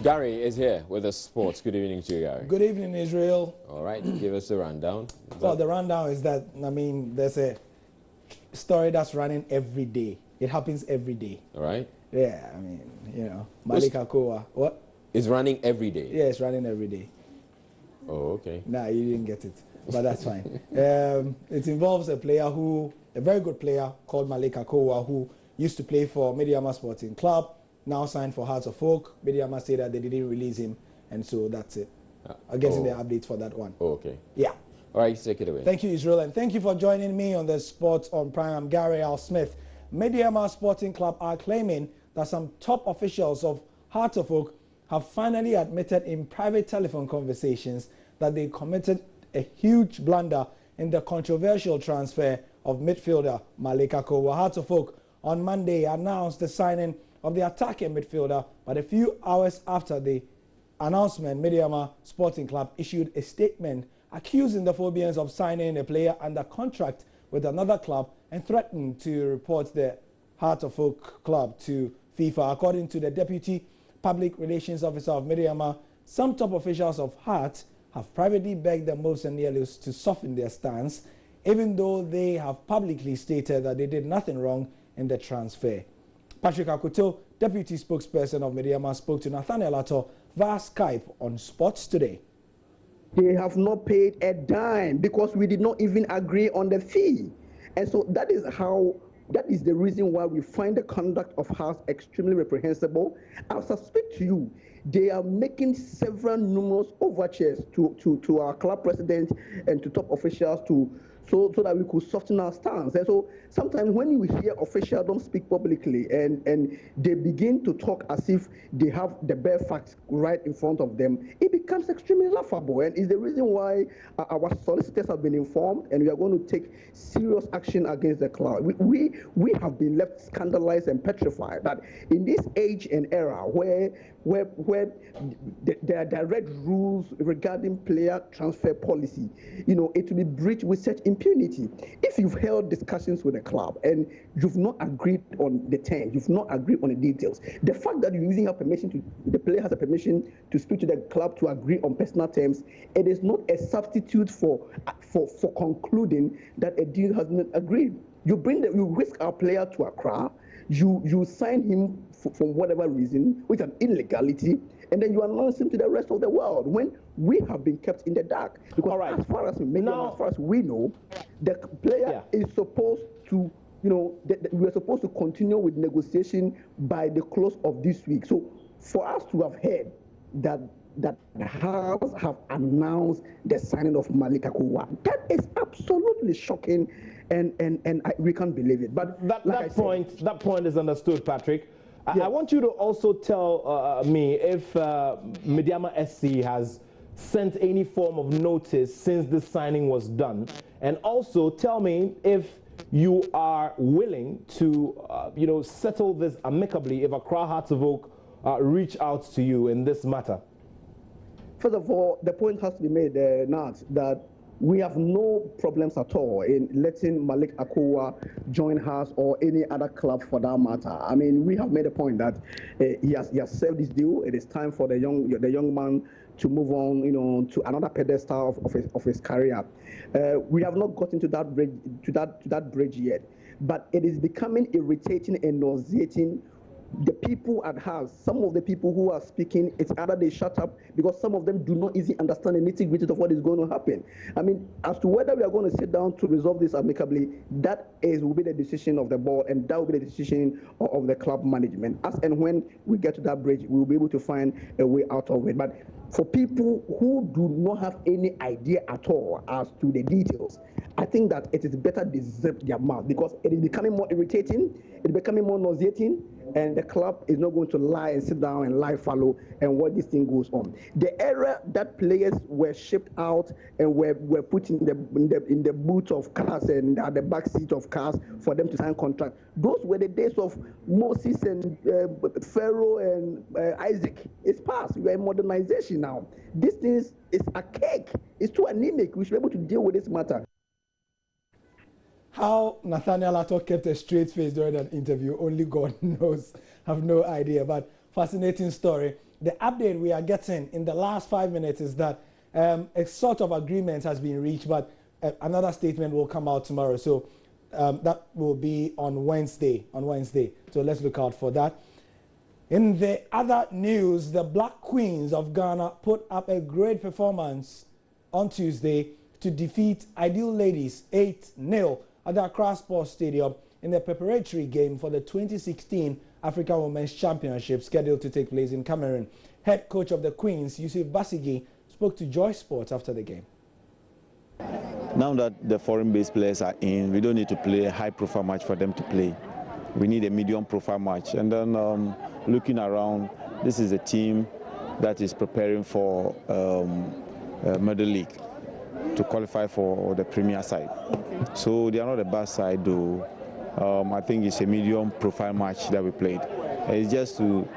Gary is here with the sports. Good evening to you, Gary. Good evening, Israel. All right, give us the rundown. Well, the rundown is that, I mean, there's a story that's running every day. It happens every day. All right. Yeah, I mean, you know, Malik Akowa. What? It's running every day. Yeah, it's running every day. Oh, okay. Nah, you didn't get it, but that's fine. It involves a very good player called Malik Akowa, who used to play for Mediama Sporting Club, now signed for Hearts of Oak. Mediama said that they didn't release him, and so that's it. I'm getting the updates for that one. Oh, okay. Yeah. All right, take it away. Thank you, Israel, and thank you for joining me on the Sports on Prime. I'm Gary Al Smith. Mediama Sporting Club are claiming that some top officials of Hearts of Oak have finally admitted in private telephone conversations that they committed a huge blunder in the controversial transfer of midfielder Malik Akowa. Hearts of Oak on Monday announced the signing of the attacking midfielder, but a few hours after the announcement, Mediama Sporting Club issued a statement accusing the Phobians of signing a player under contract with another club and threatened to report the Heart of Oak club to FIFA. According to the Deputy Public Relations Officer of Mediama, some top officials of Heart have privately begged the Moves and Yellows to soften their stance, even though they have publicly stated that they did nothing wrong in the transfer. Patrick Akoto, Deputy Spokesperson of Mediama, spoke to Nathaniel Atto via Skype on Sports Today. They have not paid a dime because we did not even agree on the fee. And so that is the reason why we find the conduct of Hearts extremely reprehensible. I suspect to you, they are making several numerous overtures to our club president and to top officials so that we could soften our stance. And so sometimes when you hear officials don't speak publicly and they begin to talk as if they have the bare facts right in front of them, it becomes extremely laughable. And it's the reason why our solicitors have been informed and we are going to take serious action against the club. We have been left scandalized and petrified that in this age and era where there are direct rules regarding player transfer policy, you know, it will be breached with such impunity. If you've held discussions with the club and you've not agreed on the terms, you've not agreed on the details, the fact that you're using your permission the player has a permission to speak to the club to agree on personal terms, it is not a substitute for concluding that a deal has been agreed. You risk our player to Accra, you sign him for whatever reason, with an illegality, and then you announce him to the rest of the world when we have been kept in the dark. Because as far as we know, the player is supposed to, you know, we are supposed to continue with negotiation by the close of this week. So for us to have heard that the House have announced the signing of Malik Akowa, that is absolutely shocking, and we can't believe it. But that point is understood, Patrick. I want you to also tell me if Mediama SC has sent any form of notice since this signing was done, and also tell me if you are willing to settle this amicably if Accra Hearts of Oak reach out to you in this matter. First of all, the point has to be made, Nat, that we have no problems at all in letting Malik Akowa join us or any other club for that matter. I mean, we have made a point that he has served his due. It is time for the young man to move on, you know, to another pedestal of his career. We have not gotten to that bridge yet, but it is becoming irritating and nauseating. The people at Hearts, some of the people who are speaking, it's either they shut up because some of them do not easily understand the nitty-gritty of what is going to happen. I mean, as to whether we are going to sit down to resolve this amicably, will be the decision of the board, and that will be the decision of the club management. As and when we get to that bridge, we will be able to find a way out of it. But for people who do not have any idea at all as to the details, I think that it is better they zip their mouth because it is becoming more irritating, it's becoming more nauseating, and the club is not going to lie and sit down and lie fallow and watch this thing goes on. The era that players were shipped out and were put in the boot of cars and at the back seat of cars for them to sign contract, those were the days of Moses and Pharaoh and Isaac. It's past. We are in modernization now. This thing is archaic. It's too anemic. We should be able to deal with this matter. How Nathaniel Atto kept a straight face during that interview, only God knows. I have no idea, but fascinating story. the update we are getting in the last 5 minutes is that a sort of agreement has been reached, but another statement will come out tomorrow. So that will be on Wednesday. So let's look out for that. In the other news, the Black Queens of Ghana put up a great performance on Tuesday to defeat Ideal Ladies 8-0 at the Accra Sports Stadium in the preparatory game for the 2016 African Women's Championship scheduled to take place in Cameroon. Head coach of the Queens, Yusuf Basigi, spoke to Joy Sports after the game. Now that the foreign-based players are in, we don't need to play a high-profile match for them to play. We need a medium-profile match. And then looking around, this is a team that is preparing for Medal League to qualify for the Premier side. So they are not a bad side, though. I think it's a medium-profile match that we played. It's just to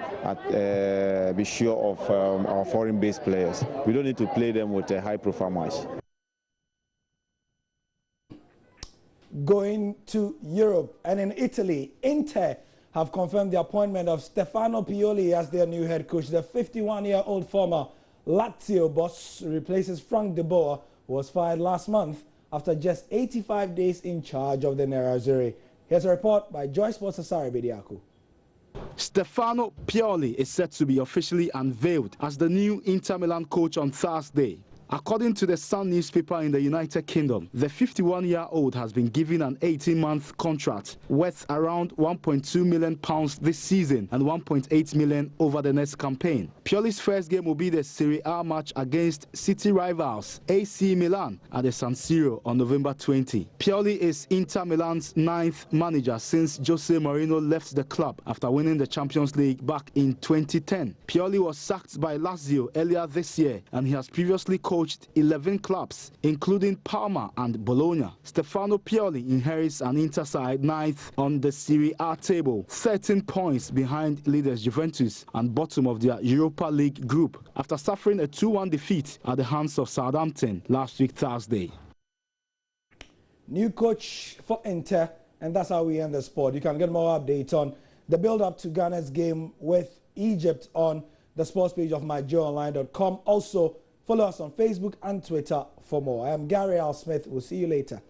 be sure of our foreign-based players. We don't need to play them with a high-profile match. Going to Europe and in Italy, Inter have confirmed the appointment of Stefano Pioli as their new head coach. The 51-year-old former Lazio boss replaces Frank de Boer, who was fired last month after just 85 days in charge of the Nerazzurri. Here's a report by Joy Sports' Asari Bediako. Stefano Pioli is set to be officially unveiled as the new Inter Milan coach on Thursday. According to the Sun newspaper in the United Kingdom, the 51-year-old has been given an 18-month contract worth around £1.2 million this season and £1.8 million over the next campaign. Pioli's first game will be the Serie A match against city rivals AC Milan at the San Siro on November 20. Pioli is Inter Milan's 9th manager since Jose Mourinho left the club after winning the Champions League back in 2010. Pioli was sacked by Lazio earlier this year, and he has previously coached 11 clubs, including Parma and Bologna. Stefano Pioli inherits an Inter side 9th on the Serie A table, 13 points behind leaders Juventus and bottom of their Europa League group, after suffering a 2-1 defeat at the hands of Southampton last week Thursday. New coach for Inter, and that's how we end the sport. You can get more updates on the build-up to Ghana's game with Egypt on the sports page of myjoyonline.com. Also, follow us on Facebook and Twitter for more. I am Gary Al Smith. We'll see you later.